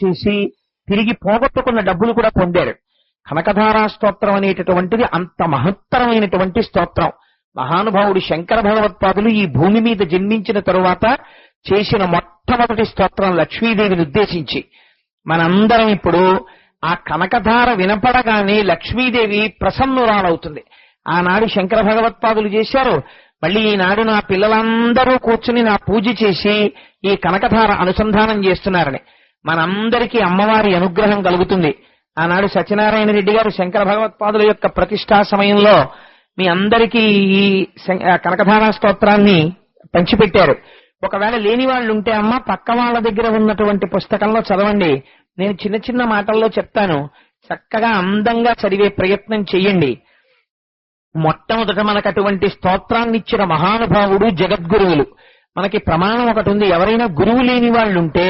చేసి తిరిగి పోగొట్టుకున్న డబ్బులు కూడా పొందారు. కనకధారా స్తోత్రం అనేటటువంటిది అంత మహత్తరమైనటువంటి స్తోత్రం. మహానుభావుడు శంకర భగవత్పాదులు ఈ భూమి మీద జన్మించిన తరువాత చేసిన మొట్టమొదటి స్తోత్రం లక్ష్మీదేవిని ఉద్దేశించి. మనందరం ఇప్పుడు ఆ కనకధార వినపడగానే లక్ష్మీదేవి ప్రసన్నురాలవుతుంది. ఆనాడు శంకర భగవత్పాదులు చేశారు, మళ్ళీ ఈనాడు నా పిల్లలందరూ కూర్చుని నా పూజ చేసి ఈ కనకధార అనుసంధానం చేస్తున్నారని మనందరికీ అమ్మవారి అనుగ్రహం కలుగుతుంది. ఆనాడు సత్యనారాయణ రెడ్డి గారు శంకర భగవత్పాదుల యొక్క ప్రతిష్టా సమయంలో మీ అందరికీ ఈ కనకధారా స్తోత్రాన్ని పంచిపెట్టారు. ఒకవేళ లేని వాళ్ళు ఉంటే అమ్మ పక్క వాళ్ళ దగ్గర ఉన్నటువంటి పుస్తకంలో చదవండి. నేను చిన్న చిన్న మాటల్లో చెప్తాను, చక్కగా అందంగా చదివే ప్రయత్నం చెయ్యండి. మొట్టమొదట మనకు అటువంటి స్తోత్రాన్ని ఇచ్చిన మహానుభావుడు జగద్గురువులు. మనకి ప్రమాణం ఒకటి ఉంది, ఎవరైనా గురువు లేని వాళ్ళు ఉంటే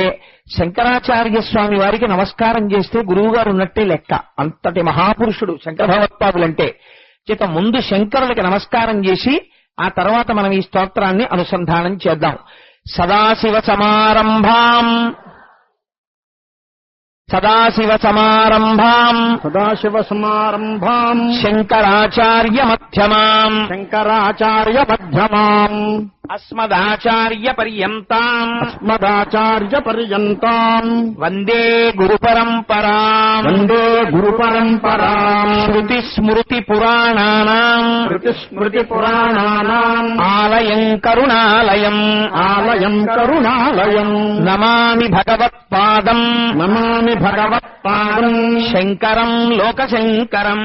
శంకరాచార్య స్వామి వారికి నమస్కారం చేస్తే గురువు గారు ఉన్నట్టే లెక్క. అంతటి మహాపురుషుడు శంకర భగవత్పాదులంటే. చేత ముందు శంకరులకి నమస్కారం చేసి ఆ తర్వాత మనం ఈ స్తోత్రాన్ని అనుసంధానం చేద్దాం. సదాశివ సమారంభాం శంకరాచార్య మధ్యమాం అస్మదాచార్య పర్యంతాం వందే గురు పరంపరాం శృతి స్మృతి పురాణానాం ఆలయం కరుణాలయం నమామి భగవత్పాదం శంకరం లోకశంకరం.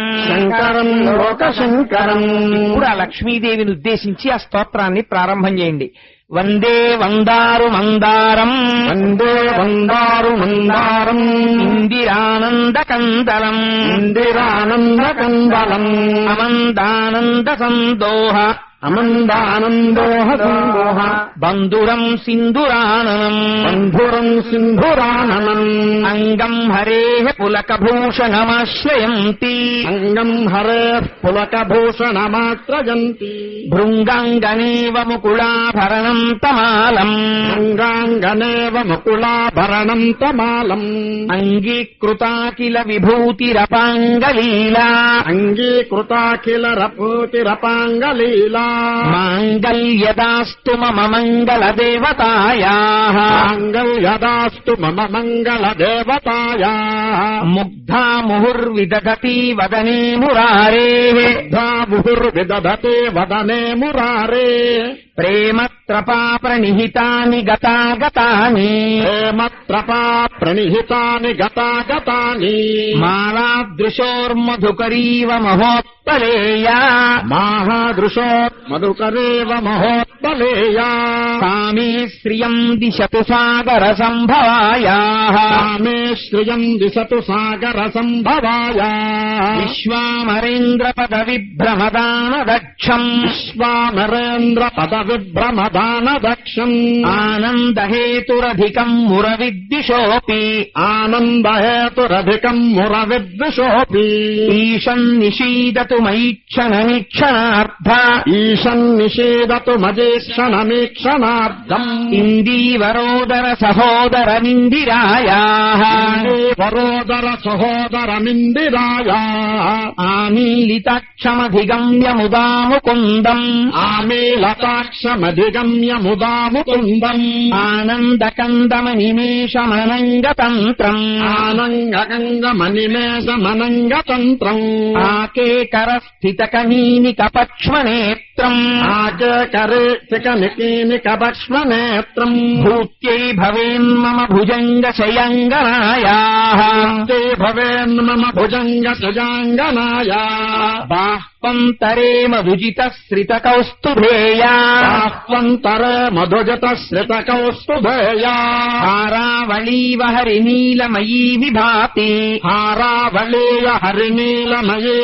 ఇప్పుడు ఆ లక్ష్మీదేవిని ఉద్దేశించి ఆ స్తోత్రాన్ని ప్రారంభం చేయండి. వందే వందారు మందారం ఇందిరానంద కందలం అమందానంద సందోహ బంధురం సింధురాననం అంగం హరే పులకభూషణమాశ్రయంతి భృంగాంగనేవ ముకుళాభరణం తమాలం అంగీకృతాఖిల విభూతిరపాంగలీలా మాంగళ్యదాస్తు మమ మంగళ దేవతాయాః ముగ్ధా ముహుర్విదధతి వదనే మురారే ప్రేమత్రపా ప్రణిహితాని గతాగతాని మాలాదృశోర్మధుకరీవ మహోత్పలేయా కామే శ్రియం దిశతు సాగర సంభవాయాః విశ్వామరేంద్ర పద విభ్రమదాన దక్షం ఆనందహేతురధికం మురవిద్విషోపి ఈశన్ నిషీదతు మయీక్షణమీక్షణార్థం ఇందీవరోదర సహోదరమిందిరాయాః ఆమీలితాక్షమధిగమ్య ముదాముకుందం ఆనందకందమనిమేషమనంగతంత్రం ఆకేకర స్థితకనీనిక పక్ష్మనేత్రం భూత్యై భవేన్మమ భుజంగ శయంగనాయాః బాహ్వంతరే మధుజిత శ్రిత కౌస్తుభేయా హారావళీవ హరినీలమయీ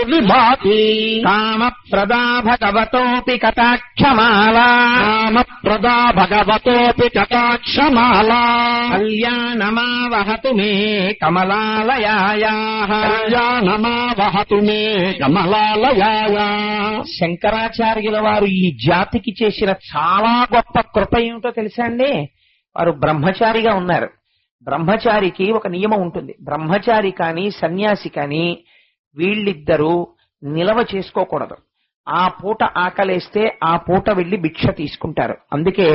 విభాతి కామప్రదా భగవతోపి కటాక్షమాలా కళ్యాణమావహతు మే కమలాలయాయాః శంకరాచార్యుల వారు ఈ జాతికి చేసిన చాలా గొప్ప కృప ఏమిటో తెలుసా అండి? వారు బ్రహ్మచారిగా ఉన్నారు. బ్రహ్మచారికి ఒక నియమం ఉంటుంది. బ్రహ్మచారి కానీ సన్యాసి కానీ వీళ్ళిద్దరూ నిలవ చేసుకోకూడదు. ఆ పూట ఆకలేస్తే ఆ పూట వెళ్లి భిక్ష తీసుకుంటారు. అందుకే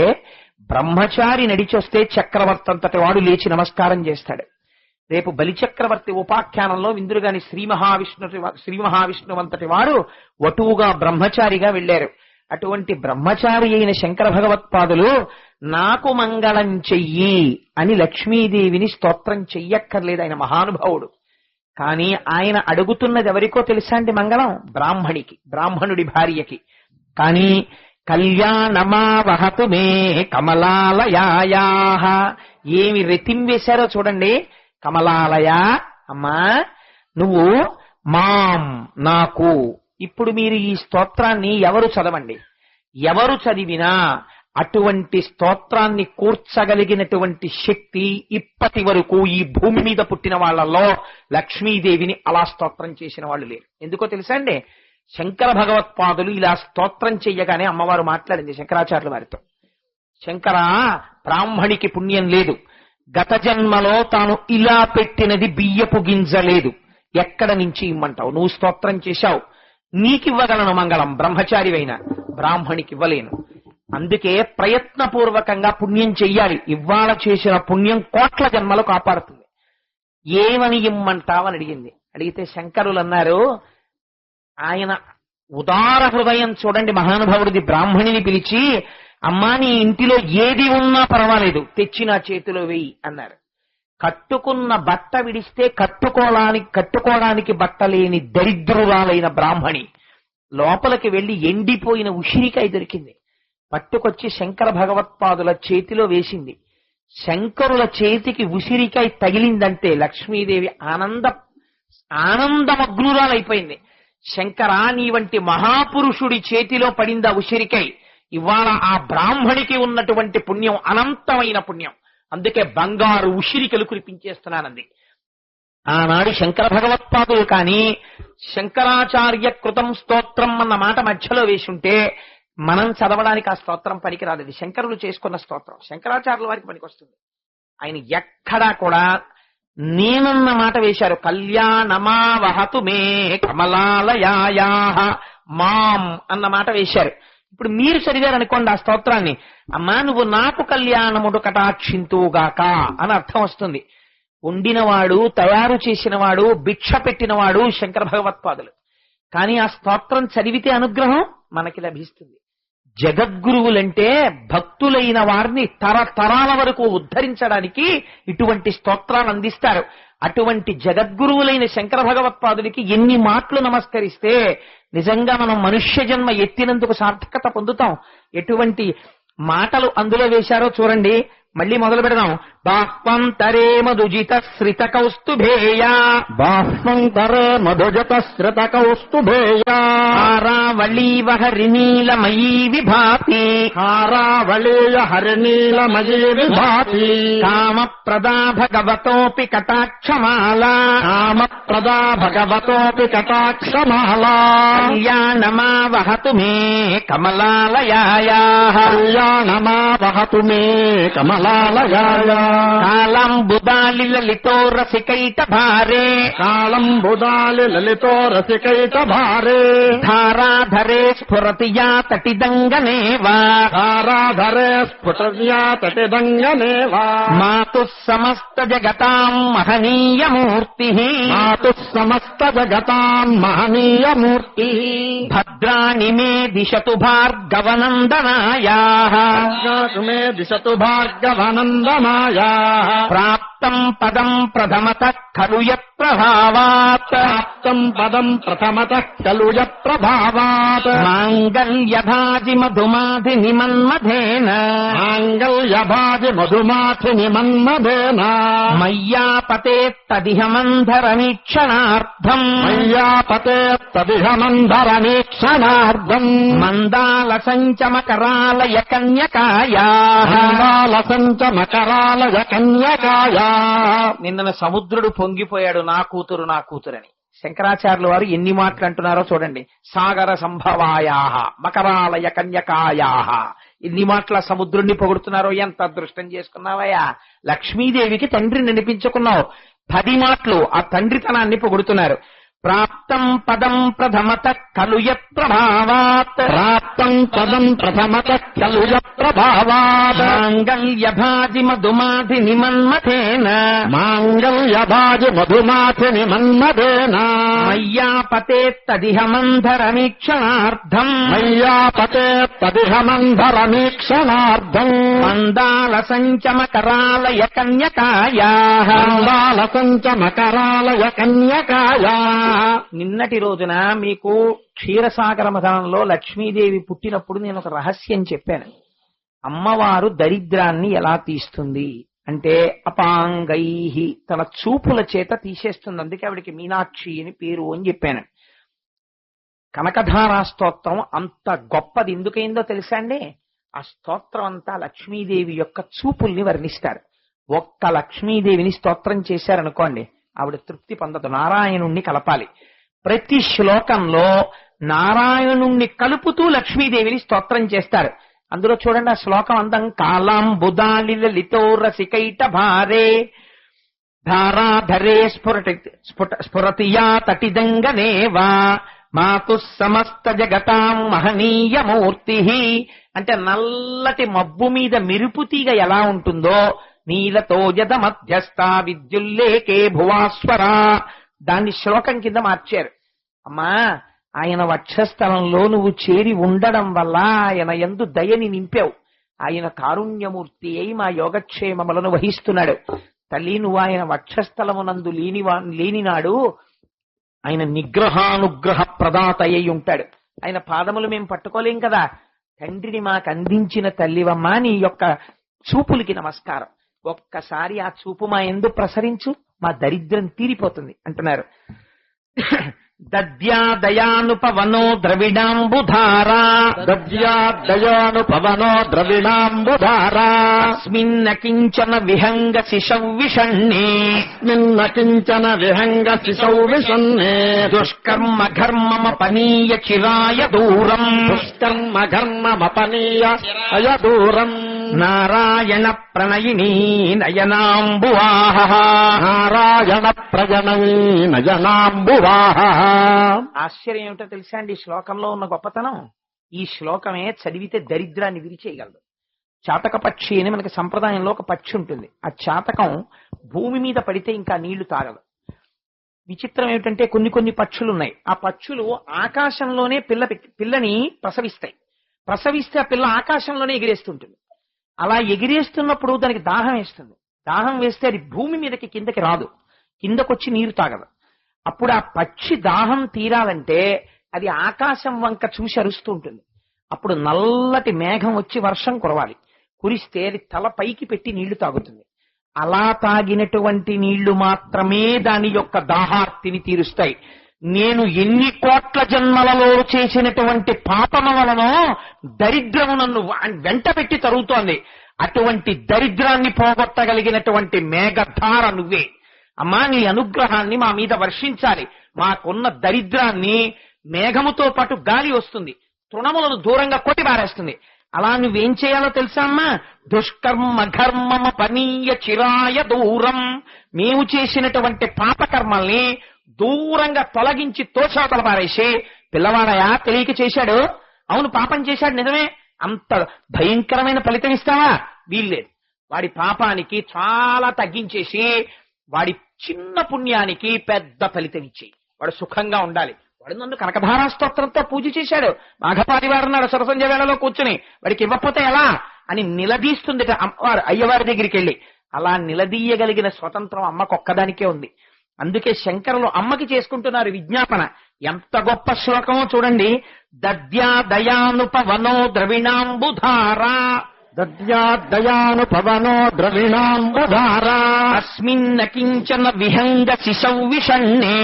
బ్రహ్మచారి నడిచొస్తే చక్రవర్తి అంతటి వాడు లేచి నమస్కారం చేస్తాడు. రేపు బలిచక్రవర్తి ఉపాఖ్యానంలో విందురుగాని శ్రీ మహావిష్ణువంతటి వారు వటువుగా బ్రహ్మచారిగా వెళ్లారు. అటువంటి బ్రహ్మచారి అయిన శంకర భగవత్పాదులు నాకు మంగళం చెయ్యి అని లక్ష్మీదేవిని స్తోత్రం చెయ్యక్కర్లేదు. ఆయన మహానుభావుడు. కానీ ఆయన అడుగుతున్నది ఎవరికో తెలుసా అండి? మంగళం బ్రాహ్మణికి, బ్రాహ్మణుడి భార్యకి. కానీ కళ్యాణమావహతు మే కమలాలయాయా, ఏమి రెతిం వేశారో చూడండి. కమలాలయ, అమ్మా నువ్వు మాం నాకు. ఇప్పుడు మీరు ఈ స్తోత్రాన్ని ఎవరు చదవండి, ఎవరు చదివినా అటువంటి స్తోత్రాన్ని కూర్చగలిగినటువంటి శక్తి ఇప్పటి వరకు ఈ భూమి మీద పుట్టిన వాళ్ళల్లో లక్ష్మీదేవిని అలా స్తోత్రం చేసిన వాళ్ళు లేరు. ఎందుకో తెలుసా అండి? శంకర భగవత్పాదులు ఇలా స్తోత్రం చెయ్యగానే అమ్మవారు మాట్లాడింది శంకరాచార్యుల వారితో. శంకర, బ్రాహ్మణికి పుణ్యం లేదు. గత జన్మలో తాను ఇలా పెట్టినది బియ్యపు గింజ లేదు. ఎక్కడ నుంచి ఇమ్మంటావు? నువ్వు స్తోత్రం చేశావు, నీకివ్వగలను మంగళం, బ్రహ్మచారివైన బ్రాహ్మణికి ఇవ్వలేను. అందుకే ప్రయత్నపూర్వకంగా పుణ్యం చెయ్యాలి. ఇవాళ చేసిన పుణ్యం కోట్ల జన్మలు కాపాడుతుంది. ఏమని ఇమ్మంటావని అడిగింది. అడిగితే శంకరులు అన్నారు, ఆయన ఉదార హృదయం చూడండి మహానుభావుడిది. బ్రాహ్మణిని పిలిచి, అమ్మా నీ ఇంటిలో ఏది ఉన్నా పర్వాలేదు, తెచ్చి నా చేతిలో వేయి అన్నారు. కట్టుకున్న బట్ట విడిస్తే కట్టుకోవడానికి బట్ట లేని దరిద్రురాలైన బ్రాహ్మణి లోపలికి వెళ్లి ఎండిపోయిన ఉసిరికాయ దొరికింది. పట్టుకొచ్చి శంకర భగవత్పాదుల చేతిలో వేసింది. శంకరుల చేతికి ఉసిరికాయ తగిలిందంటే లక్ష్మీదేవి ఆనందమగ్నురాలైపోయింది. శంకరా, నీ వంటి మహాపురుషుడి చేతిలో పడిందా ఉసిరికాయ? ఇవాళ ఆ బ్రాహ్మణికి ఉన్నటువంటి పుణ్యం అనంతమైన పుణ్యం. అందుకే బంగారు ఉసిరికలు కురిపించేస్తున్నానంది. ఆనాడు శంకర భగవత్పాదులు కానీ శంకరాచార్య కృతం స్తోత్రం అన్న మాట మధ్యలో వేసుంటే మనం చదవడానికి ఆ స్తోత్రం పనికిరాదు. ఇది శంకరులు చేసుకున్న స్తోత్రం, శంకరాచార్యుల వారికి పనికొస్తుంది. ఆయన ఎక్కడా కూడా నేనన్న మాట వేశారు. కళ్యాణమావహతు మే కమలాలయాయా మాం అన్న మాట వేశారు. ఇప్పుడు మీరు చదివారనుకోండి ఆ స్తోత్రాన్ని, అమ్మా నువ్వు నాకు కళ్యాణముడు కటాక్షింతుగాక అని అర్థం వస్తుంది. వండినవాడు, తయారు చేసినవాడు, భిక్ష పెట్టినవాడు శంకర భగవత్పాదులు. కానీ ఆ స్తోత్రం చదివితే అనుగ్రహం మనకి లభిస్తుంది. జగద్గురువులంటే భక్తులైన వారిని తరతరాల వరకు ఉద్ధరించడానికి ఇటువంటి స్తోత్రాలు అందిస్తారు. అటువంటి జగద్గురువులైన శంకర భగవత్పాదులకి ఎన్ని మాటలు నమస్కరిస్తే నిజంగా మనం మనుష్య జన్మ ఎత్తినందుకు సార్థకత పొందుతాం. ఎటువంటి మాటలు అందులో వేశారో చూడండి. మళ్ళీ మొదలు పెడదాం. బాహ్వంతరే మధుజిత శ్రిత కౌస్తుభేయా, బాహ్వంతరే మధుజిత శ్రిత కౌస్తుభేయా, హారావళీవ హరినీలమయీ విభాతి, హారావళీయ హరినీలమయీ విభాతి, కామప్రదా భగవతోపి కటాక్షమాలా, కామప్రదా భగవతోపి కటాక్షమాలా, కళ్యాణమావహతు మే కమలాలయాయా, కళ్యాణమావహతు మే కమలాలయాయా, కాళంబుదాలి లలితో రసికైట భారే, కాళంబుదాలి లలితో రసికైట భారే, ధారాధరే స్ఫురతి యా తటిదంగనేవా, ధారాధరే స్ఫుటర్యా తటిదంగనేవా, మాతుః సమస్త జగతాం మహనీయమూర్తి, మాతుః సమస్త జగతాం మహనీయమూర్తి, భద్రాణి మే దిశతు భార్గవనందనాయాః, మే దిశతు భార్గవనందనాయాః, ప్రాప్తం పదం ప్రథమతః ఖలు యత్ప్రభావాత్, ప్రాప్తం పదం ప్రథమతః ఖలు యత్ప్రభావాత్, మాంగళ్యభాజి మధుమాధి నిమన్మధేన, మాంగళ్యభాజి మధుమాధి నిమన్మధేన, మయ్యాపతే తదిహ మంధరమీక్షణార్థం, మయ్యాపతే తదిహ మంధరమీక్షణార్థం, మందాల సంచమకరాలయ కన్యకాయాః, మందాలసంచ మకరాలయ కన్యకాయా. నిన్న సముద్రుడు పొంగిపోయాడు నా కూతురు నా కూతురని. శంకరాచార్యుల వారు ఎన్ని మాటలు అంటున్నారో చూడండి. సాగర సంభవాయాః మకరాలయ కన్యకాయాః, ఎన్ని మాటల సముద్రుణ్ణి పొగుడుతున్నారో, ఎంత అదృష్టం చేసుకున్నావయ్యా, లక్ష్మీదేవికి తండ్రిని అనిపించుకున్నావు. 10 మాటలు ఆ తండ్రితనాన్ని పొగుడుతున్నారు. ప్రాప్తం పదం ప్రథమత కలుయ ప్రభావాత్, ప్రాప్తం పదం ప్రథమత కలుయ ప్రభావాత్, మాంగళ్యభాజి మధుమాధి నిమన్మథేన, మాంగళ్యభాజి మధుమాథి నిమన్మథేన, మయ్యాపతే తదిహమంధరమీక్షణార్థం, మయ్యాపతే తదిహమంధరమీక్షణార్థం, మందాల సంచమకరాలయ కన్యకాయాః, మందాల సంచమకరాలయ కన్యకాయాః. నిన్నటి రోజున మీకు క్షీరసాగర మథనంలో లక్ష్మీదేవి పుట్టినప్పుడు నేను ఒక రహస్యం చెప్పాను. అమ్మవారు దరిద్రాన్ని ఎలా తీస్తుంది అంటే అపాంగైహి, తన చూపుల చేత తీసేస్తుంది. అందుకే ఆవిడికి మీనాక్షి అని పేరు అని చెప్పాను. కనకధారా స్తోత్రం అంత గొప్పది ఎందుకైందో తెలుసా అండి? ఆ స్తోత్రం అంతా లక్ష్మీదేవి యొక్క చూపుల్ని వర్ణిస్తారు. ఒక్క లక్ష్మీదేవిని స్తోత్రం చేశారనుకోండి, ఆవిడ తృప్తి పొందదు. నారాయణుణ్ణి కలపాలి. ప్రతి శ్లోకంలో నారాయణుణ్ణి కలుపుతూ లక్ష్మీదేవిని స్తోత్రం చేస్తారు. అందులో చూడండి ఆ శ్లోకం అందం. కాలాంబుదాలిలితో రసికైట భారే ధారాధరే స్ఫురతియా తటిదంగనేవా మాతు సమస్త జగతాం మహనీయమూర్తి. అంటే నల్లటి మబ్బు మీద మెరుపు తీగ ఎలా ఉంటుందో, నీలతో జద మధ్యస్థ విద్యుల్లేకే భువాస్వరా, దాన్ని శ్లోకం కింద మార్చారు. అమ్మా, ఆయన వక్షస్థలంలో నువ్వు చేరి ఉండడం వల్ల ఆయన యందు దయని నింపావు. ఆయన కారుణ్యమూర్తి అయి మా యోగక్షేమములను వహిస్తున్నాడు. తల్లి, నువ్వు ఆయన వక్షస్థలమునందు లేనినాడు ఆయన నిగ్రహానుగ్రహ ప్రదాత అయి ఉంటాడు. ఆయన పాదములు మేము పట్టుకోలేం కదా. తండ్రిని మాకు అందించిన తల్లివమ్మా, నీ యొక్క చూపులకి నమస్కారం. ఒక్కసారి ఆ చూపు మా యందు ప్రసరించు, మా దరిద్రం తీరిపోతుంది అంటున్నారు. దద్యాదయానుపవనో ద్రవిడాంబుధారా, దద్యాదయానుపవనో ద్రవిడాంబుధారా, అస్మిన్న కించన విహంగ శిశౌ విషణ్ణే, అస్మిన్న కించన విహంగ శిశౌ విషణ్ణే, దుష్కర్మ ఘర్మమపనీయ చిరాయ దూరం, దుష్కర్మ ఘర్మమపనీయ అయదూరం, నారాయణ ప్రణయినీ నయనాంబువాహ, నారాయణ ప్రజనయీ నయనాంబువాహ. ఆశ్చర్యం ఏమిటో తెలుసా అండి ఈ శ్లోకంలో ఉన్న గొప్పతనం? ఈ శ్లోకమే చదివితే దరిద్రాన్ని విరిచేయగలదు. చాతక పక్షి అని మనకి సంప్రదాయంలో ఒక పక్షి ఉంటుంది. ఆ చాతకం భూమి మీద పడితే ఇంకా నీళ్లు తాగదు. విచిత్రం ఏమిటంటే కొన్ని పక్షులు ఉన్నాయి. ఆ పక్షులు ఆకాశంలోనే పిల్లని ప్రసవిస్తే ఆ పిల్ల ఆకాశంలోనే ఎగిరేస్తుంటుంది. అలా ఎగిరేస్తున్నప్పుడు దానికి దాహం వేస్తుంది. దాహం వేస్తే అది భూమి మీదకి కిందకి రాదు, కిందకొచ్చి నీరు తాగదు. అప్పుడు ఆ పక్షి దాహం తీరాలంటే అది ఆకాశం వంక చూసి అరుస్తూ ఉంటుంది. అప్పుడు నల్లటి మేఘం వచ్చి వర్షం కురవాలి. కురిస్తే అది తల పైకి పెట్టి నీళ్లు తాగుతుంది. అలా తాగినటువంటి నీళ్లు మాత్రమే దాని యొక్క దాహార్తిని తీరుస్తాయి. నేను ఎన్ని కోట్ల జన్మలలో చేసినటువంటి పాపమ వలనో దరిద్రము నన్ను వెంట పెట్టి తరుగుతోంది. అటువంటి దరిద్రాన్ని పోగొట్టగలిగినటువంటి మేఘధార నువ్వే. అమ్మా, నీ అనుగ్రహాన్ని మా మీద వర్షించాలి. మాకున్న దరిద్రాన్ని మేఘముతో పాటు గాలి వస్తుంది, తృణములను దూరంగా కొట్టిబారేస్తుంది. అలా నువ్వేం చేయాలో తెలుసా అమ్మా? దుష్కర్మ ఘర్మమ పనీయ చిరాయ దూరం. మేము చేసినటువంటి పాపకర్మల్ని దూరంగా తొలగించి తోచాతల పారేసి, పిల్లవాడయా తెలియక చేశాడు, అవును పాపం చేశాడు నిజమే, అంత భయంకరమైన ఫలితం ఇస్తావా? వీల్లేదు. వాడి పాపానికి చాలా తగ్గించేసి వాడి చిన్న పుణ్యానికి పెద్ద ఫలితం ఇచ్చి వాడు సుఖంగా ఉండాలి. వాడు నన్ను కనకధారా స్తోత్రంతో పూజ చేశాడు, మాఘపాదివారం నాడు సరసంజ వేళలో కూర్చుని వాడికి ఇవ్వకపోతే ఎలా అని నిలదీస్తుంది అమ్మవారు అయ్యవారి దగ్గరికి వెళ్ళి. అలా నిలదీయగలిగిన స్వతంత్రం అమ్మకొక్కదానికే ఉంది. అందుకే శంకరులు అమ్మకి చేసుకుంటున్నారు విజ్ఞాపన. ఎంత గొప్ప శ్లోకమో చూడండి. దద్యాదయానుపవనో ద్రవిణాంబుధారా, దద్యాదయానుపవనో ద్రవిణాంబుధారా, అస్మిన్న కించన విహంగ శిశౌ విషణ్ణే,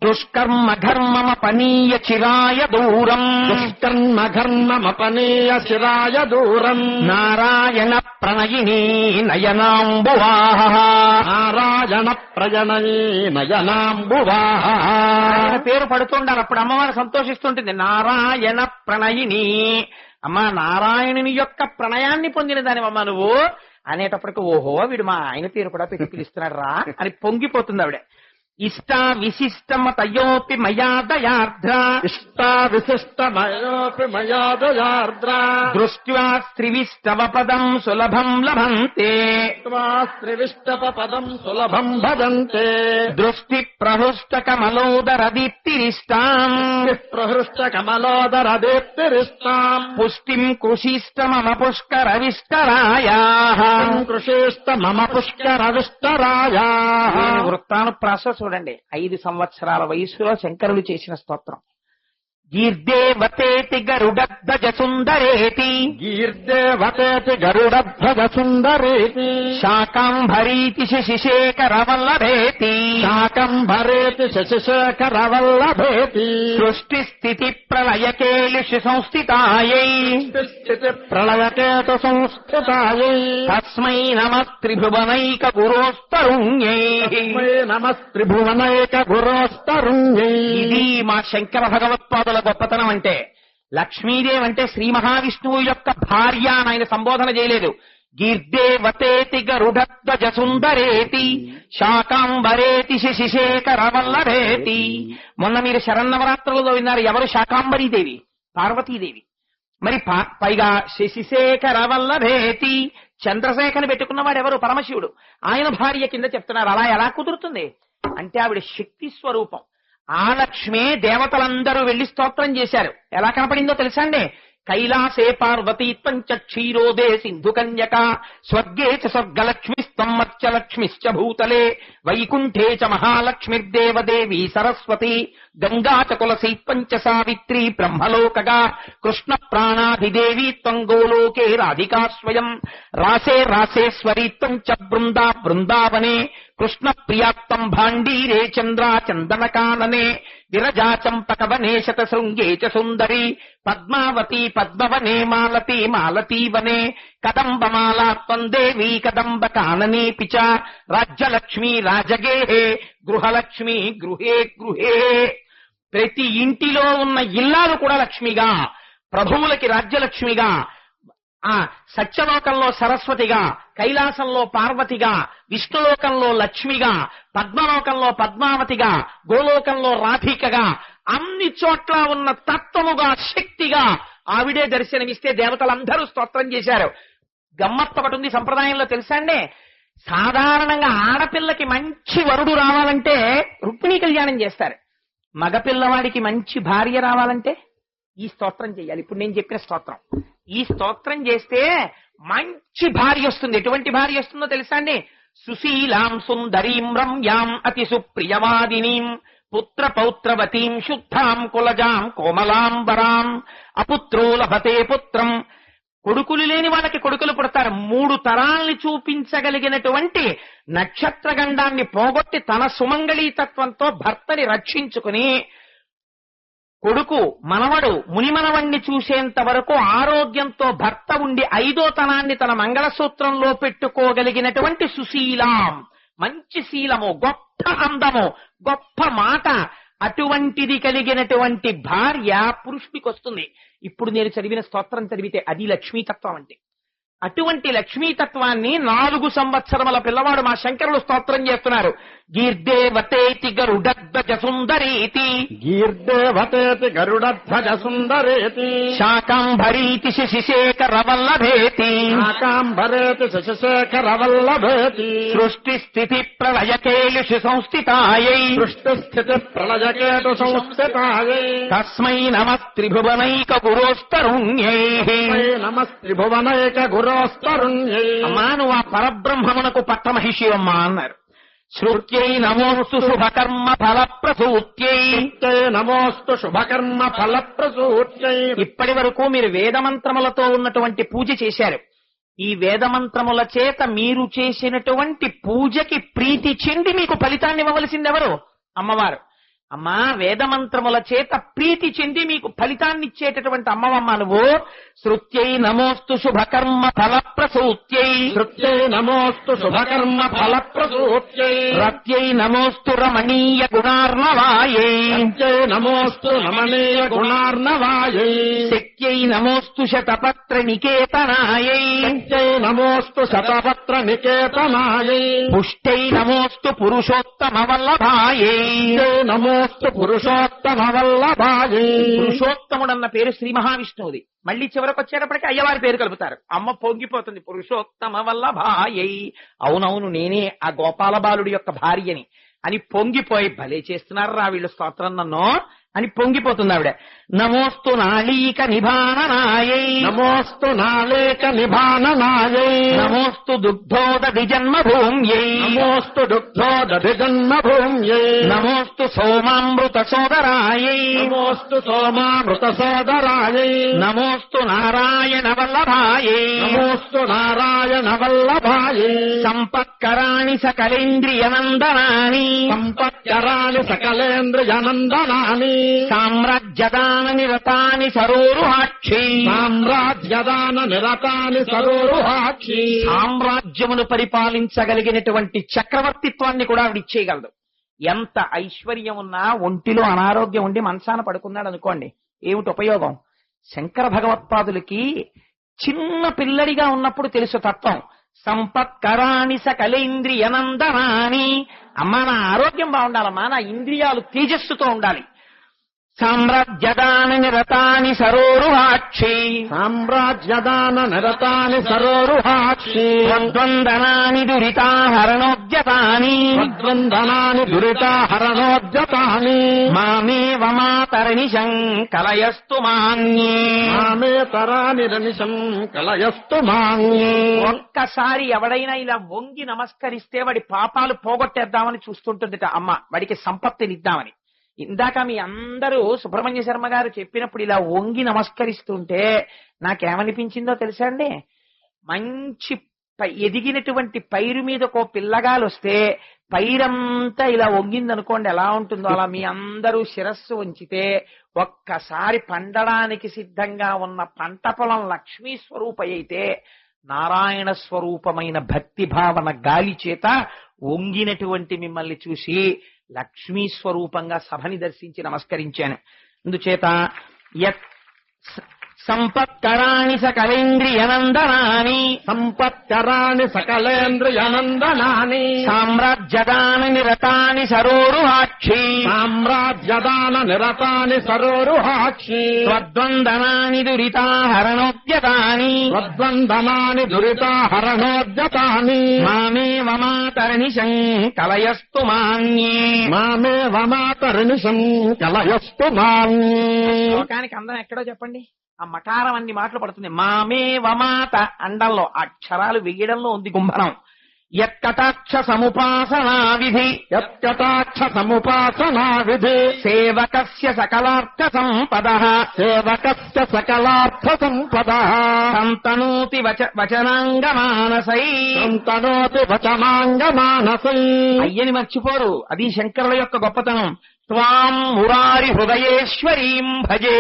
దుష్కర్మ ఘర్మమపనీయ చిరాయ దూరం, దుష్కర్మ ఘర్మమపనీయ చిరాయ దూరం, నారాయణ ప్రణయినీ నయనాంబువాహ, నారాయణ ప్రజనయీ నయనాంబువాహ. ఆయన పేరు పడుతుండాలి. అప్పుడు అమ్మవారు సంతోషిస్తుంటుంది. నారాయణ ప్రణయిని, అమ్మా నారాయణుని యొక్క ప్రణయాన్ని పొందిన దానివమ్మా నువ్వు అనేటప్పటికి ఓహో వీడు మా ఆయన పేరు కూడా పెట్టి పిలుస్తున్నాడు రా అని పొంగిపోతుంది ఆవిడ. ఇష్ట విశిష్టమతయోపి మయా దయార్ద్ర ఇష్టా విశిష్టమయోపి మయా దయార్ద్ర దృష్ట్యా స్త్రివిష్టవ పదం సులభం లభంతే త్రివిష్టప పదం సులభం భజంతే దృష్టి ప్రహృష్ట కమలోదర దీప్తిరిష్టాం ప్రహృష్ట కమలోదర దీప్తిరిష్టాం పుష్టిం కృషిష్ట మమ పుష్కర విష్టరాయా కృషిష్ట మమ పుష్కర విష్టరాయా. వృత్తానుప్రాస చూడండి. 5 సంవత్సరాల వయసులో శంకరులు చేసిన స్తోత్రం. గీర్దేవతేతి గరుడధ్వజ సుందరేతి గీర్దేవతేతి గరుడధ్వజ సుందరేతి శాకాంభరీతి శశిశేఖర వల్లభేతి శాకంభరేతి శశిశేఖర వల్లభేతి సృష్టి స్థితి ప్రళయకేలిషు సంస్థితాయై స్థితి ప్రళయకేతు సంస్థితాయై తస్మై నమః త్రిభువనైక గురోస్తరుణ్యై. నమస్త్రిభువనైక గురోస్తరుణ్యై. ఇది మా శంకర భగవత్పాదుల గొప్పతనం అంటే. లక్ష్మీదేవి అంటే శ్రీ మహావిష్ణువు యొక్క భార్య అని ఆయన సంబోధన చేయలేదు. గీర్దేవతేతి గరుడధ్వజ సుందరేతి శాకాంబరేతి శశిశేఖర వల్లభేతి. మొన్న మీరు శరన్నవరాత్రులలో విన్నారు. ఎవరు? శాకాంబరీదేవి, పార్వతీదేవి. మరి పైగా శశిశేఖర వల్లభేతి, చంద్రశేఖర్ని పెట్టుకున్నవాడు ఎవరు? పరమశివుడు. ఆయన భార్య కింద చెప్తున్నారు. అలా ఎలా కుదురుతుంది అంటే ఆవిడ శక్తి స్వరూపం. ఆ లక్ష్మే దేవతలందరూ వెళ్లి స్తోత్రం చేశారు. ఎలా కనపడిందో తెలుసా అండి? కైలాసే పార్వతీత్వం చ క్షీరోదే సింధు కన్యక స్వర్గే చ స్వర్గలక్ష్మిస్తం మత్స్యలక్ష్మిశ్చ భూతలే వైకుంఠే చ మహాలక్ష్మిర్దేవదేవి సరస్వతి గంగా చ కులసీత్వం చ సావిత్రి బ్రహ్మలోకగా కృష్ణ ప్రాణాధిదేవి త్వం గోలోకే రాధికా స్వయం రాసే రాసేశ్వరీత్వం చ బృందా బృందావనే కృష్ణ ప్రియాత్తం భాండీరే చంద్రా చందనకాననే విరజా చంపకవనే శతశృంగే చ సుందరి పద్మావతి పద్మవనే మాలతి మాలతీవనే కదంబమాలాత్వం దేవీ కదంబ కాననేపి చ రాజ్యలక్ష్మీ రాజగేహే గృహలక్ష్మి గృహే గృహే. ప్రతి ఇంటిలో ఉన్న ఇల్లాలు కూడా లక్ష్మిగా, ప్రభువులకి రాజ్యలక్ష్మిగా, ఆ సత్యలోకంలో సరస్వతిగా, కైలాసంలో పార్వతిగా, విష్ణులోకంలో లక్ష్మిగా, పద్మలోకంలో పద్మావతిగా, గోలోకంలో రాధికగా, అన్ని చోట్ల ఉన్న తత్వముగా, శక్తిగా ఆవిడే దర్శనమిస్తే దేవతలందరూ స్తోత్రం చేశారు. గమ్మత్తు ఒకటి ఉంది సంప్రదాయంలో తెలుసా అండి? సాధారణంగా ఆడపిల్లకి మంచి వరుడు రావాలంటే రుక్మిణీ కళ్యాణం చేస్తారు. మగపిల్లవాడికి మంచి భార్య రావాలంటే ఈ స్తోత్రం చేయాలి. ఇప్పుడు నేను చెప్పిన స్తోత్రం. ఈ స్తోత్రం చేస్తే మంచి భార్య వస్తుంది. ఎటువంటి భార్య వస్తుందో తెలుసా అండి? సుశీలాం సుందరీం రమ్యాం అతి సుప్రియవాదినీం పుత్ర పౌత్రవతీం శుద్ధాం కులజాం కోమలాంబరాం అపుత్రో లభతే పుత్రం. కొడుకులు లేని వాళ్ళకి కొడుకులు పుడతారు. 3 తరాల్ని చూపించగలిగినటువంటి నక్షత్రగండాన్ని పోగొట్టి తన సుమంగళీతత్వంతో భర్తని రక్షించుకుని కొడుకు మనవడు మునిమనవణ్ణి చూసేంత వరకు ఆరోగ్యంతో భర్త ఉండి 5వ తనాన్ని తన మంగళసూత్రంలో పెట్టుకోగలిగినటువంటి సుశీలాం, మంచి శీలము, గొప్ప అందము, గొప్ప మాట, అటువంటిది కలిగినటువంటి భార్య పురుషుడికి వస్తుంది. ఇప్పుడు నేను చదివిన స్తోత్రం చదివితే అది లక్ష్మీతత్వం అంటే. అటువంటి లక్ష్మీతత్వాన్ని 4 సంవత్సరముల పిల్లవాడు మా శంకరులు స్తోత్రం చేస్తున్నారు. గీర్దేవతేతి గరుడధ్వజ సుందరేతి గీర్దేవతేతి గరుడధ్వజ సుందరేతి శాకాంభరీతి శశిశేఖర వల్లభేతి శాకాంబరేతి శశిశేఖర వల్లభేతి సృష్టి స్థితి ప్రళయకేలిషు సంస్థితాయై సృష్టి స్థితి ప్రళయకేతు సంస్థితాయై తస్మై నమః త్రిభువనైక గురోస్తరుణ్యై. నమస్త్రిభువనైక గురోస్తరుణ్యై. అమ్మా నువ్వు ఆ పరబ్రహ్మమునకు పట్టమహిషివమ్మా అన్నారు. శ్రుత్యై నమోస్తు శుభకర్మ ఫలప్రసూత్యై. నమోస్తు శుభకర్మ ఫలప్రసూత్యై. ఇప్పటి వరకు మీరు వేదమంత్రములతో ఉన్నటువంటి పూజ చేశారు. ఈ వేదమంత్రముల చేత మీరు చేసినటువంటి పూజకి ప్రీతి చెంది మీకు ఫలితాన్ని ఇవ్వవలసింది ఎవరు? అమ్మవారు. అమ్మా వేదమంత్రముల చేత ప్రీతి చెంది మీకు ఫలితాన్ని ఇచ్చేటటువంటి అమ్మవమ్మ నువ్వు. శృత్యై నమోస్తు శుభకర్మ ఫలప్రసూత్యై, శృత్యై నమోస్తు శుభకర్మ ఫలప్రసూత్యై, రత్యై నమోస్తు రమణీయ గుణార్ణవాయై, సత్యై నమోస్తు రమణీయ గుణార్ణవాయై, శక్త్యై నమోస్తు శతపత్ర నికేతనాయై, సత్యై నమోస్తు శతపత్ర నికేతనాయై, పుష్టై నమోస్తు పురుషోత్తమ వల్లభాయై. నమోస్తు పురుషోత్తమ వల్లభాయై. పురుషోత్తముడన్న పేరు శ్రీ మహావిష్ణువుది. మళ్ళీ చివరకు వచ్చేటప్పటికి అయ్యవారి పేరు కలుపుతారు. అమ్మ పొంగిపోతుంది, పురుషోత్తమ వల్లభాయై. అవునవును నేనే ఆ గోపాల బాలుడి యొక్క భార్యని అని పొంగిపోయి, భలే చేస్తున్నారు రా వీళ్ళు స్తోత్రం నన్ను అని పొంగిపోతుంది ఆవిడ. నమోస్తు నాళీక నిభాననాయై, నమోస్తు నాళీక నిభాననాయై, నమోస్తు దుగ్ధోదధి జన్మభూమ్యై, నమోస్తు దుగ్ధోదధి జన్మభూమ్యై, నమోస్తు సోమామృత సోదరాయై, నమోస్తు సోమామృత సోదరాయై, నమోస్తు నారాయణ వల్లభాయై, నమోస్తు నారాయణ వల్లభాయై, సంపత్కరాణి సకలేంద్రియనందనాని, సంపత్కరాణి సకలేంద్రియనందనాని, సామ్రాజ్యదాన నిరతాని సరోరుహాక్షి, సామ్రాజ్యదాన నిరతాని సరోరుహాక్షి, సామ్రాజ్యమును పరిపాలించగలిగినటువంటి చక్రవర్తిత్వాన్ని కూడా ఆవిడ ఇచ్చేయగలదు. ఎంత ఐశ్వర్యం ఉన్నా ఒంటిలో అనారోగ్యం ఉండి మనసాన పడుకున్నాడు అనుకోండి, ఏమిటి ఉపయోగం? శంకర భగవత్పాదులకి చిన్న పిల్లడిగా ఉన్నప్పుడు తెలుసు తత్వం. సంపత్కరాణి సకలేంద్రియనందనాని, అమ్మా నా ఆరోగ్యం బాగుండాలమ్మా, నా ఇంద్రియాలు తేజస్సుతో ఉండాలి. సామ్రాజ్యదాన నిరతాని సరోరుహాక్షి, సామ్రాజ్యదాన నిరతాని సరోరుహాక్షి, ద్వందనాని దురితాహరణోద్యతాని, ద్వందనాని దురితాహరణోద్యతాని, మామేవ మాతరనిశం కలయస్తు మాన్యే, మామే తరాని రనిశం కలయస్తు మాన్యే. ఒక్కసారి ఎవడైనా ఇలా వంగి నమస్కరిస్తే వాడి పాపాలు పోగొట్టేద్దామని చూస్తుంటుందిట అమ్మ, వాడికి సంపత్తినిద్దామని. ఇందాక మీ అందరూ సుబ్రహ్మణ్య శర్మ గారు చెప్పినప్పుడు ఇలా వంగి నమస్కరిస్తుంటే నాకేమనిపించిందో తెలుసా అండి? మంచి ఎదిగినటువంటి పైరు మీదకో పిల్లగాలు వస్తే పైరంతా ఇలా వంగిందనుకోండి ఎలా ఉంటుందో, అలా మీ అందరూ శిరస్సు వంచితే ఒక్కసారి పండడానికి సిద్ధంగా ఉన్న పంట పొలం లక్ష్మీ స్వరూప అయితే నారాయణ స్వరూపమైన భక్తి భావన గాలి చేత వంగినటువంటి మిమ్మల్ని చూసి లక్ష్మీ స్వరూపంగా సభని దర్శించి నమస్కరించాను. అందుచేత సంపత్కరాణి సకలేంద్రియనందనాని, సంపత్కరాణి సకలేంద్రియనందనాని, సామ్రాజ్యదాన నిరతాని సరోరుహాక్షి, సామ్రాజ్యదాన నిరతాని సరోరుహాక్షి, ద్వందనాని దురితాహరణోద్యతాని, ద్వందనాని దురితాహరణోద్యతాని, మామేవ మాతరనిశం కలయస్తు మాన్యే, మామే వమాతరినిశం కలయస్తు మాన్యే. లోకానికి అందం ఎక్కడో చెప్పండి? ఆ మకారం అన్ని మాటలు పడుతుంది. మామే వమాత అండంలో అక్షరాలు వెయ్యడంలో ఉంది గుంభనం. యత్కటాక్ష సముపాసనా విధి, యత్కటాక్ష సముపాసనా విధి, సేవకస్య సకలార్థ సంపద, సేవకస్య సకలార్థ సంపద, సంతనోతి వచనాంగమానసై, సంతనోతి వచనాంగమానసై. అయ్యని మర్చిపోరు, అది శంకరుల యొక్క గొప్పతనం. త్వాం మురారి హృదయేశ్వరీం భజే,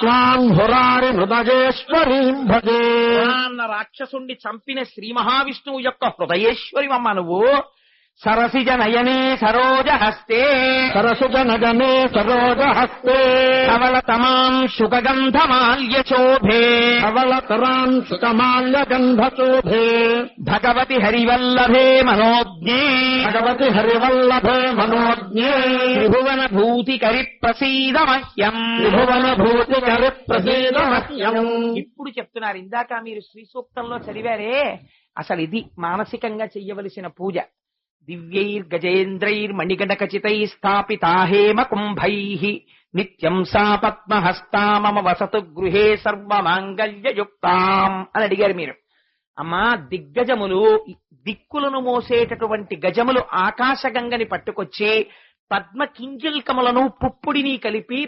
త్వాం హురారి హృదయేశ్వరీం భజే. అన్న రాక్షసుండి చంపిన శ్రీ మహావిష్ణువు యొక్క హృదయేశ్వరివమ్మ నువ్వు. సరసిజ నయనే సరోజ హస్తే, సరసుజ నగనే సరోజ హస్తే, కవలతమాం శుకగంధమాల్య శోభే, కవలతరాం సుకమాల్య గంధశోభే, భగవతి హరివల్లభే మనోజ్ఞే, భగవతి హరివల్లభే మనోజ్ఞే, త్రిభువన భూతికరి ప్రసీద మహ్యం, త్రిభువన భూతికరి ప్రసీద మహ్యం. ఇప్పుడు చెప్తున్నారు, ఇందాక మీరు శ్రీ సూక్తంలో చదివారే, అసలు ఇది మానసికంగా చెయ్యవలసిన పూజ. దివ్యైర్గజేంద్రైర్ మణిగణకచితై స్థాపితా హేమ కుంభైః నిత్యం సా పద్మహస్తా మమ వసతు గృహే సర్వమాంగళ్యయుక్తాం అని అడిగారు మీరు. అమ్మా దిగ్గజములు, దిక్కులను మోసేటటువంటి గజములు ఆకాశగంగని పట్టుకొచ్చి పద్మ కింజల్కములను పుప్పుడిని కలిపి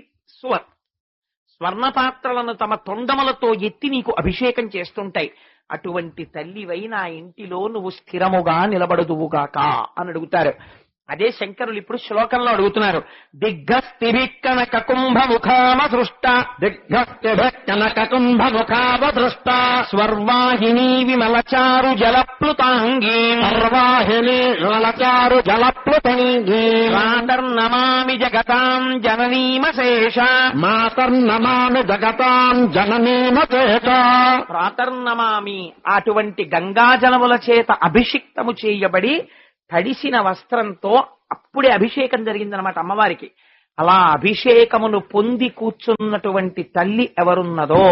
స్వర్ణపాత్రలను తమ తొండములతో ఎత్తి నీకు అభిషేకం చేస్తుంటాయి. అటువంటి తల్లివై నా ఇంటిలో నువ్వు స్థిరముగా నిలబడుదువుగాక అని అడుగుతారు. అదే శంకరులు ఇప్పుడు శ్లోకంలో అడుగుతున్నారు. దిగ్గస్తిభిక్కనక కుంభముఖామ సృష్ట దిగ్గస్తిభిక్కనక కుంభముఖావదృష్ట స్వర్వాహినీ విమలచారు జలప్లుతాంగీ సర్వాహిని విమలచారు జలప్లుతంగీ మాతర్నమామి జగతాం జననీమశేష మాతర్నమామి జగతాం జననీమశేష ప్రాతర్నమామి అటువంటి గంగాజలముల చేత అభిషిక్తము చేయబడి తడిసిన వస్త్రంతో అప్పుడే అభిషేకం జరిగిందనమాట అమ్మవారికి. అలా అభిషేకమును పొంది కూర్చున్నటువంటి తల్లి ఎవరున్నదో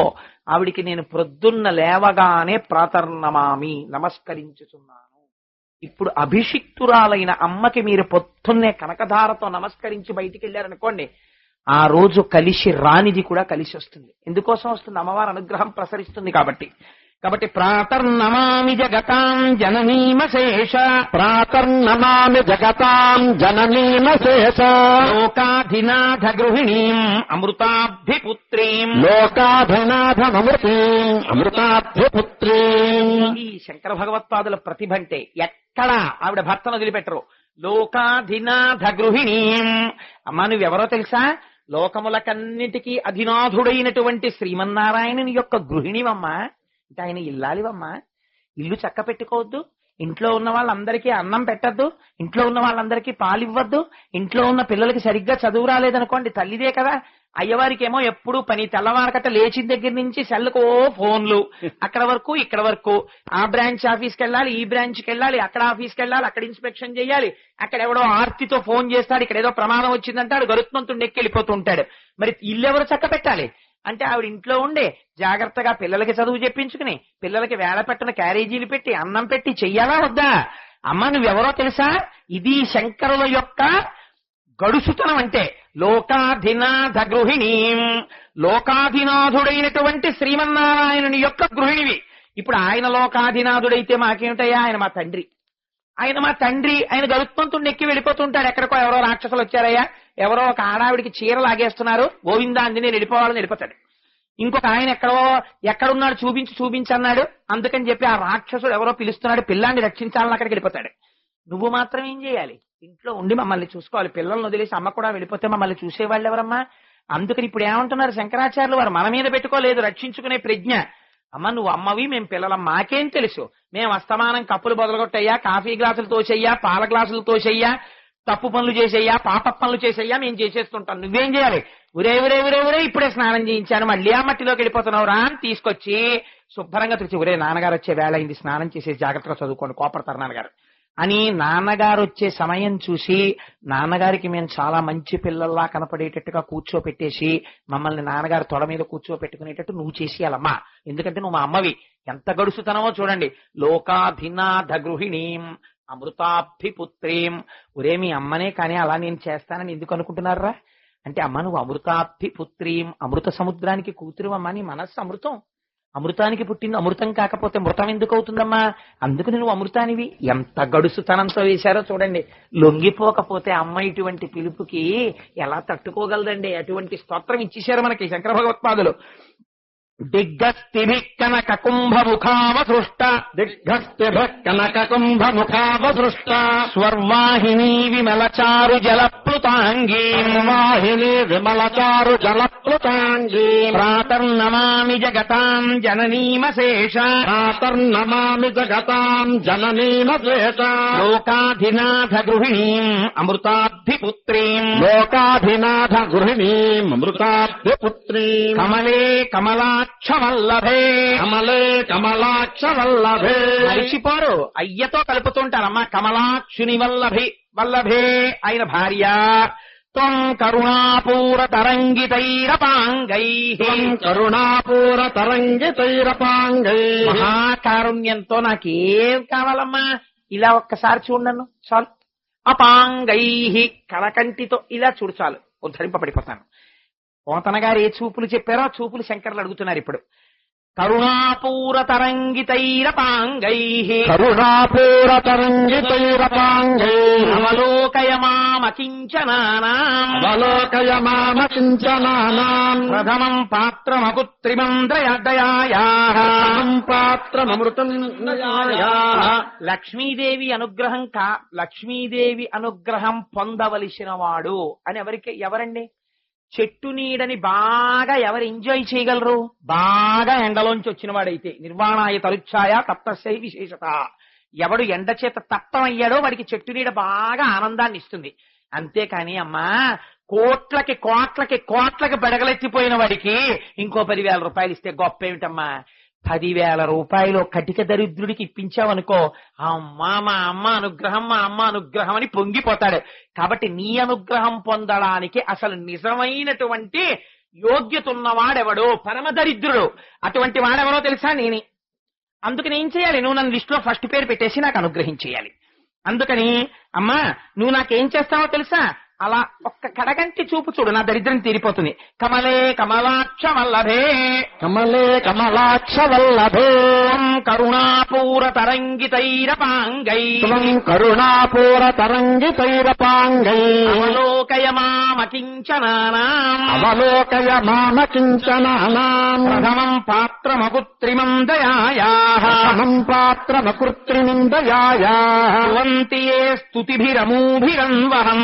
ఆవిడికి నేను ప్రొద్దున్న లేవగానే ప్రాతర్నమామి నమస్కరించుచున్నాను. ఇప్పుడు అభిషిక్తురాలైన అమ్మకి మీరు పొద్దున్నే కనకధారతో నమస్కరించి బయటికి వెళ్ళారనుకోండి, ఆ రోజు కలిసి రానిది కూడా కలిసి వస్తుంది. ఎందుకోసం వస్తుంది? అమ్మవారి అనుగ్రహం ప్రసరిస్తుంది కాబట్టి. ప్రాతర్నమామి జగతాం జననీమశేష ప్రాతర్నమామి జగతాం జననీమశేష లోకాధినాథ గృహిణీం అమృతాభిపుత్రీం లోకాధినాథమృతీం అమృతాభిపుత్రీం. ఈ శంకర భగవత్పాదుల ప్రతిభ అంటే ఎక్కడా ఆవిడ భర్తను వదిలిపెట్టరు. లోకాధినాథ గృహిణీం. అమ్మా నువ్వెవరో తెలుసా? లోకములకన్నిటికీ అధినాథుడైనటువంటి శ్రీమన్నారాయణుని యొక్క గృహిణివమ్మా. అంటే ఆయన ఇల్లాలివమ్మా. ఇల్లు చక్క పెట్టుకోవద్దు, ఇంట్లో ఉన్న వాళ్ళందరికీ అన్నం పెట్టద్దు, ఇంట్లో ఉన్న వాళ్ళందరికీ పాలివ్వద్దు, ఇంట్లో ఉన్న పిల్లలకి సరిగ్గా చదువు రాలేదనుకోండి తల్లిదే కదా. అయ్యవారికి ఏమో ఎప్పుడు పని, తెల్లవారకట లేచిన దగ్గర నుంచి సెల్లుకో ఫోన్లు, అక్కడ వరకు ఇక్కడ వరకు, ఆ బ్రాంచ్ ఆఫీస్కి వెళ్ళాలి, ఈ బ్రాంచ్కి వెళ్ళాలి, అక్కడ ఆఫీస్కి వెళ్ళాలి, అక్కడ ఇన్స్పెక్షన్ చేయాలి, అక్కడ ఎవడో ఆర్తితో ఫోన్ చేస్తాడు, ఇక్కడ ఏదో ప్రమాదం వచ్చిందంటాడు, గరుత్మంతుడు నెక్కి వెళ్ళిపోతూ ఉంటాడు. మరి ఇల్లు ఎవరు చక్క పెట్టాలి అంటే ఆవిడ ఇంట్లో ఉండే జాగ్రత్తగా పిల్లలకి చదువు చెప్పించుకుని, పిల్లలకి వేళ పెట్టిన క్యారేజీలు పెట్టి అన్నం పెట్టి చెయ్యాలా వద్దా? అమ్మ నువ్వెవరో తెలుసా? ఇది శంకరుల యొక్క గడుసుతనం అంటే. లోకాధినాథ గృహిణీం, లోకాధినాథుడైనటువంటి శ్రీమన్నారాయణుని యొక్క గృహిణివి. ఇప్పుడు ఆయన లోకాధినాథుడైతే మాకేమిటయ్యా? ఆయన మా తండ్రి. ఆయన గరుత్మంతుడిని ఎక్కి వెళ్ళిపోతుంటాడు. ఎక్కడికో ఎవరో రాక్షసులు వచ్చారయ్యా, ఎవరో ఒక ఆడావిడికి చీర లాగేస్తున్నారు, గోవిందా అంది నేను వెళ్ళిపోవాలని వెళ్ళిపోతాడు. ఇంకొక ఆయన ఎక్కడున్నాడు చూపించన్నాడు, అందుకని చెప్పి ఆ రాక్షసుడు ఎవరో పిలుస్తున్నాడు, పిల్లాన్ని రక్షించాలని అక్కడికి వెళ్ళిపోతాడు. నువ్వు మాత్రం ఏం చేయాలి? ఇంట్లో ఉండి మమ్మల్ని చూసుకోవాలి. పిల్లల్ని వదిలేసి అమ్మ కూడా వెళ్ళిపోతే మమ్మల్ని చూసేవాళ్ళు ఎవరమ్మా? అందుకని ఇప్పుడు ఏమంటున్నారు శంకరాచార్యులు వారు? మన మీద పెట్టుకోలేదు రక్షించుకునే ప్రజ్ఞ. అమ్మ నువ్వు అమ్మవి, మేము పిల్లలం, మాకేం తెలుసు? మేము అస్తమానం కప్పులు బొదలగొట్టయ్యా, కాఫీ గ్లాసులు తోసేయ్యా, పాల గ్లాసులు తోసేయ్యా, తప్పు పనులు చేసేయ్యా, పాప పనులు చేసేయ్యా, మేము చేసేస్తుంటాం. నువ్వేం చేయాలి? ఉరే ఇప్పుడే స్నానం చేయించాను, మళ్ళీ ఆ మట్టిలోకి వెళ్ళిపోతున్నావు రా అని తీసుకొచ్చి శుభ్రంగా తెచ్చి, ఉరే నాన్నగారు వచ్చే వేళ అయింది, స్నానం చేసేసి జాగ్రత్తగా చదువుకోండి, కోపడతారు నాన్నగారు అని నాన్నగారు వచ్చే సమయం చూసి నాన్నగారికి మేము చాలా మంచి పిల్లల్లా కనపడేటట్టుగా కూర్చోపెట్టేసి మమ్మల్ని నాన్నగారు తొడ మీద కూర్చోపెట్టుకునేటట్టు నువ్వు చేసేయాలమ్మా. ఎందుకంటే నువ్వు మా అమ్మవి. ఎంత గడుసుతనమో చూడండి. లోకాధినాథ గృహిణీం అమృతాభిపుత్రీం. ఒరే మీ అమ్మనే కానీ అలా నేను చేస్తానని ఎందుకు అనుకుంటున్నారా అంటే, అమ్మ నువ్వు అమృతాభిపుత్రీం, అమృత సముద్రానికి కూతురు అమ్మ. నీ మనస్సు అమృతం, అమృతానికి పుట్టింది. అమృతం కాకపోతే మృతం ఎందుకు అవుతుందమ్మా? అందుకు నువ్వు అమృతానివి. ఎంత గడుసుతనంతో వేశారో చూడండి. లొంగిపోకపోతే అమ్మ ఇటువంటి పిలుపుకి ఎలా తట్టుకోగలదండి? అటువంటి స్తోత్రం ఇచ్చేశారు మనకి శంకర భగవత్పాదులు. దిగ్గస్తిభిక్కనక కుంభముఖావసృష్ట దిగ్గస్తిభిక్కనక కుంభముఖావసృష్ట స్వర్వాహినీ విమలచారు జలప్లుతాంగీ వాహిని విమలచారు జలప్లుతాంగీ ప్రాతర్నమామి జగతాం జననీమశేష ప్రాతర్నమామి జగతాం జననీమశేష లోకాధినాథ గృహిణీం అమృతాభిపుత్రీం లోకాధినాథ గృహిణీం అమృతాభిపుత్రీం కమలే కమలాక్షవల్లభే కమలే కమలాక్షవల్లభే. మరిచిపోరు, అయ్యతో కలుపుతుంటారమ్మా. కమలాక్షుని వల్లభే ఆయన భార్య. త్వం కరుణాపూర తరంగితైరపాంగై కరుణాపూర తరంగితైరపాంగై. మహాకారుణ్యంతో నాకేం కావాలమ్మా? ఇలా ఒక్కసారి చూడను చాలు. అపాంగై కళకంటితో ఇలా చూడు చాలు, ఉద్ధరింపబడిపోతాను. పోతన గారు ఏ చూపులు చెప్పారో ఆ చూపులు శంకర్లు అడుగుతున్నారు ఇప్పుడు. కరుణాపూర తరంగితైరపాంగై కరుణాపూర తరంగితైరపాంగై అవలోకయ మామ మామకించనానాం అవలోకయ మామకించనానాం ప్రథమం పాత్రమపుత్రిమం దయాయాః పాత్రమృతం లక్ష్మీదేవి అనుగ్రహం లక్ష్మీదేవి అనుగ్రహం పొందవలసిన వాడు అని ఎవరండి? చెట్టు నీడని బాగా ఎవరు ఎంజాయ్ చేయగలరు? బాగా ఎండలోంచి వచ్చిన వాడైతే నిర్వాణాయ తరుచ్ఛాయ తప్తస్యై విశేషత. ఎవడు ఎండ చేత తప్తమయ్యాడో వాడికి చెట్టు నీడ బాగా ఆనందాన్ని ఇస్తుంది. అంతేకాని అమ్మా కోట్లకి కోట్లకి కోట్లకి బెడగలెత్తిపోయిన వాడికి ఇంకో 10,000 రూపాయలు ఇస్తే గొప్ప ఏమిటమ్మా? 10,000 రూపాయలు కటిక దరిద్రుడికి ఇప్పించావనుకో, అమ్మా మా అమ్మ అనుగ్రహం అని పొంగిపోతాడు. కాబట్టి నీ అనుగ్రహం పొందడానికి అసలు నిజమైనటువంటి యోగ్యత ఉన్నవాడెవడో పరమ దరిద్రుడు. అటువంటి వాడెవడో తెలుసా? నేనే. అందుకని ఏం చేయాలి? నువ్వు నన్ను లిస్టులో ఫస్ట్ పేరు పెట్టేసి నాకు అనుగ్రహించేయాలి. అందుకని అమ్మా నువ్వు నాకేం చేస్తావో తెలుసా? అలా ఒక్క కడగంటి చూపు చూడు, నా దరిద్రం తీరిపోతుంది. కమలే కమలాక్ష వల్లభే కమలే కమలాక్ష వల్లభే కరుణాపూర తరంగితైరపాంగై కరుణాపూర తరంగితైరపాంగై అవలోకయ మామకించనానాం అవలోకయ మామకించనానాం ప్రథమం పాత్రమపుత్రిమం దయాయాః పాత్రమకృత్రిమం దయాయాః స్తువంతి యే స్తుతిభిరమూభిరన్వహం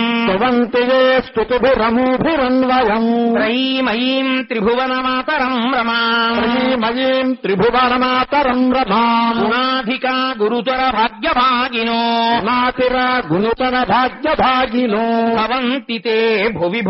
స్తుతిభిరమూభిరన్వయం త్రైమయీం త్రిభువనమాతరం రమాం శ్రీమయీం త్రిభువనమాతరం రమాం గుణాధికా గురుతర భాగ్యభాగినో నాతిర గుణుతర భాగ్యభాగినో భవంతి తే భువి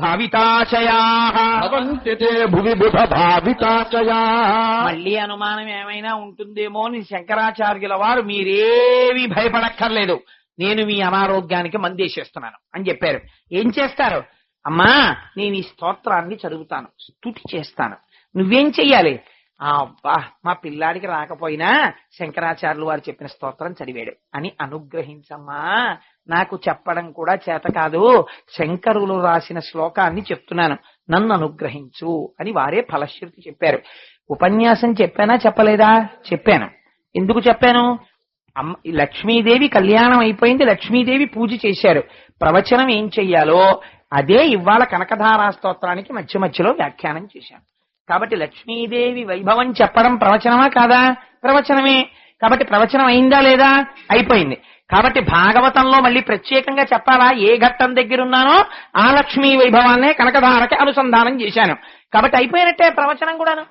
భావితాశయాః భవంతి తే భువి బుధ భావితాశయాః. మళ్ళీ అనుమానం ఏమైనా ఉంటుందేమో అని శంకరాచార్యుల వారు మీరేమీ భయపడక్కర్లేదు, నేను మీ అనారోగ్యానికి మందేసేస్తున్నాను అని చెప్పారు. ఏం చేస్తారు? అమ్మా నేను ఈ స్తోత్రాన్ని చదువుతాను, స్తుతి చేస్తాను. నువ్వేం చెయ్యాలి? అబ్బా మా పిల్లాడికి రాకపోయినా శంకరాచార్యులు వారు చెప్పిన స్తోత్రం చదివాడు అని అనుగ్రహించమ్మా. నాకు చెప్పడం కూడా చేత కాదు, శంకరులు రాసిన శ్లోకాన్ని చెప్తున్నాను, నన్ను అనుగ్రహించు అని వారే ఫలశ్రుతి చెప్పారు. ఉపన్యాసం చెప్పానా చెప్పలేదా? చెప్పాను. ఎందుకు చెప్పాను? లక్ష్మీదేవి కళ్యాణం అయిపోయింది, లక్ష్మీదేవి పూజ చేశారు. ప్రవచనం ఏం చెయ్యాలో అదే ఇవాళ కనకధారా స్తోత్రానికి మధ్య మధ్యలో వ్యాఖ్యానం చేశాను. కాబట్టి లక్ష్మీదేవి వైభవం చెప్పడం ప్రవచనమా కాదా? ప్రవచనమే. కాబట్టి ప్రవచనం అయిందా లేదా? అయిపోయింది. కాబట్టి భాగవతంలో మళ్ళీ ప్రత్యేకంగా చెప్పాలా? ఏ ఘట్టం దగ్గరున్నానో ఆ లక్ష్మీ వైభవాన్నే కనకధారకి అనుసంధానం చేశాను. కాబట్టి అయిపోయినట్టే ప్రవచనం కూడాను.